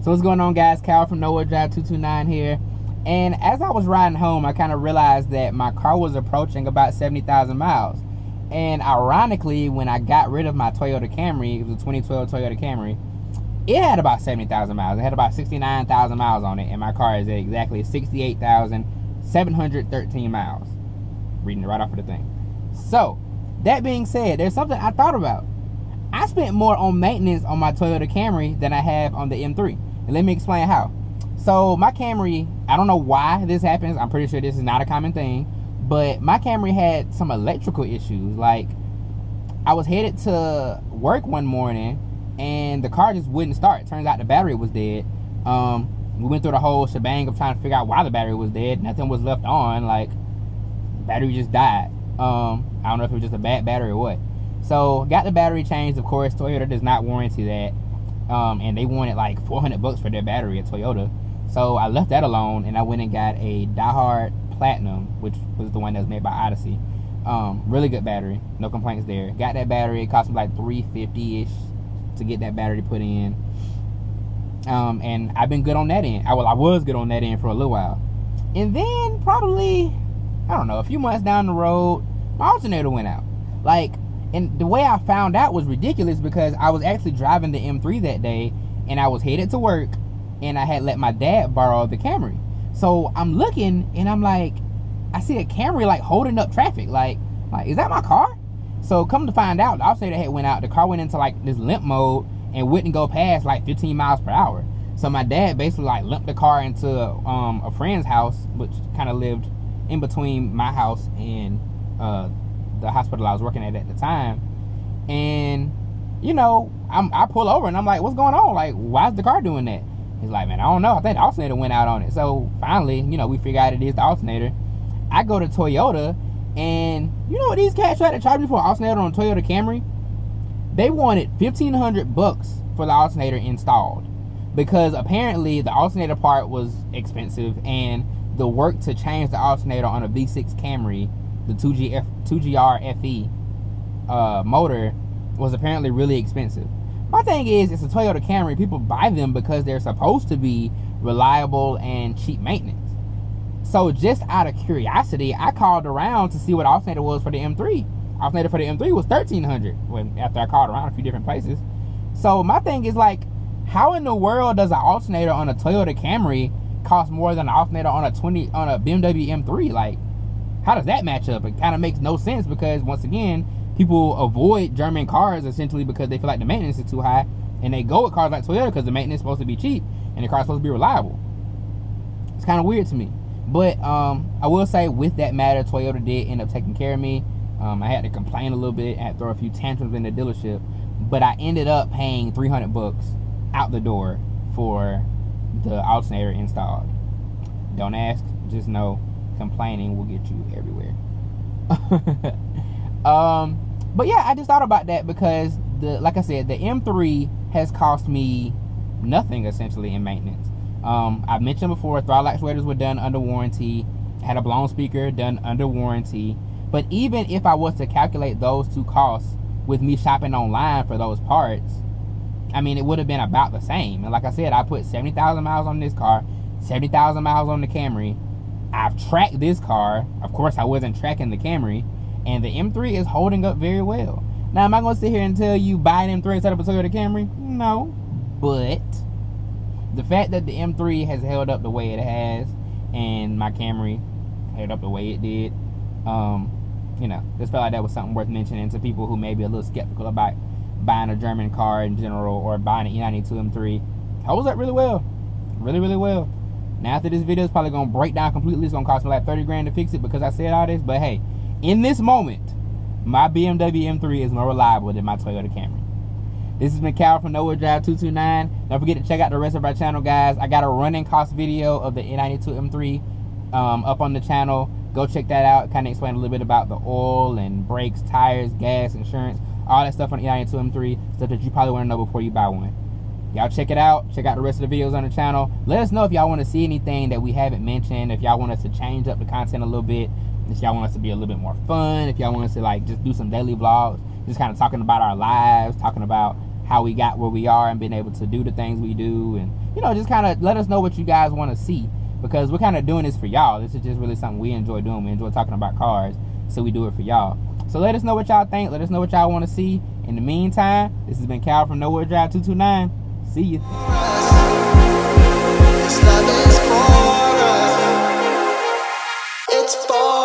So what's going on, guys? Cal from Nowhere Drive 229 here. And as I was riding home, I kind of realized that my car was approaching about 70,000 miles. And ironically, when I got rid of my Toyota Camry, it was a 2012 Toyota Camry, it had about 70,000 miles. It had about 69,000 miles on it, and my car is at exactly 68,713 miles. Reading it right off of the thing. So, that being said, there's something I thought about. I spent more on maintenance on my Toyota Camry than I have on the M3. And let me explain how. So, my Camry, I don't know why this happens. I'm pretty sure this is not a common thing. But my Camry had some electrical issues. Like, I was headed to work one morning, and the car just wouldn't start. Turns out the battery was dead. We went through the whole shebang of trying to figure out why the battery was dead. Nothing was left on. Like, the battery just died. I don't know if it was just a bad battery or what. So, got the battery changed. Of course, Toyota does not warranty that. And they wanted like $400 for their battery at Toyota. So, I left that alone, and I went and got a Die-Hard Platinum, which was the one that was made by Odyssey. Really good battery. No complaints there. Got that battery. It cost me like $350-ish to get that battery put in. And I've been good on that end. I was good on that end for a little while. And then, probably, I don't know, a few months down the road, my alternator went out. Like, and the way I found out was ridiculous because I was actually driving the M3 that day, and I was headed to work, and I had let my dad borrow the Camry. So I'm looking, and I'm like, I see a Camry like holding up traffic. Like, is that my car? So come to find out, the alternator had went out. The car went into like this limp mode and wouldn't go past like 15 miles per hour. So my dad basically like limped the car into a friend's house, which kind of lived in between my house and the hospital I was working at the time. And you know, I pull over and I'm like, what's going on? Like, why is the car doing that? He's like, man, I don't know. I think the alternator went out on it. So finally, you know, we figure out it is the alternator. I go to Toyota, and you know what these cats tried to charge me for an alternator on a Toyota Camry? They wanted $1,500 for the alternator installed, because apparently the alternator part was expensive, and the work to change the alternator on a V6 Camry, the 2GR FE motor, was apparently really expensive. My thing is, it's a Toyota Camry. People buy them because they're supposed to be reliable and cheap maintenance. So just out of curiosity, I called around to see what alternator was for the M3. Alternator for the M3 was $1,300 after I called around a few different places. So my thing is, like, how in the world does an alternator on a Toyota Camry cost more than an alternator on a BMW M3? Like, how does that match up? It kind of makes no sense, because once again, people avoid German cars essentially because they feel like the maintenance is too high, and they go with cars like Toyota because the maintenance is supposed to be cheap and the car's supposed to be reliable. It's kind of weird to me. But I will say, with that matter, Toyota did end up taking care of me. I had to complain a little bit, I had to throw a few tantrums in the dealership, but I ended up paying $300 out the door for the alternator installed. Don't ask, just know complaining will get you everywhere. But yeah, I just thought about that because, like I said, the M3 has cost me nothing essentially in maintenance. I've mentioned before, throttle actuators were done under warranty. I had a blown speaker done under warranty. But even if I was to calculate those two costs with me shopping online for those parts, I mean, it would have been about the same. And like I said, I put 70,000 miles on this car, 70,000 miles on the Camry. I've tracked this car. Of course, I wasn't tracking the Camry. And the M3 is holding up very well. Now, am I going to sit here and tell you buy an M3 instead of a Toyota Camry? No. But the fact that the M3 has held up the way it has, and my Camry held up the way it did, you know, just felt like that was something worth mentioning to people who may be a little skeptical about buying a German car in general, or buying an e92 M3. Holds up really well. Really, really well. Now, after this video, it's probably going to break down completely. It's going to cost me like 30 grand to fix it because I said all this. But hey, in this moment, my BMW M3 is more reliable than my Toyota Camry. This has been Cal from Nowhere Drive 229. Don't forget to check out the rest of our channel, guys. I got a running cost video of the e92 M3 up on the channel. Go check that out. Kind of explain a little bit about the oil and brakes, tires, gas, insurance, all that stuff on the e92 M3, stuff that you probably want to know before you buy one. Y'all check it out. Check out the rest of the videos on the channel. Let us know if y'all want to see anything that we haven't mentioned, if y'all want us to change up the content a little bit, if y'all want us to be a little bit more fun, if y'all want us to like just do some daily vlogs, just kind of talking about our lives, talking about how we got where we are and been able to do the things we do, and you know, just kind of let us know what you guys want to see, because we're kind of doing this for y'all. This is just really something we enjoy doing. We enjoy talking about cars, so we do it for y'all. So let us know what y'all think. Let us know what y'all want to see. In the meantime, this has been Cal from Nowhere Drive 229. See ya. It's for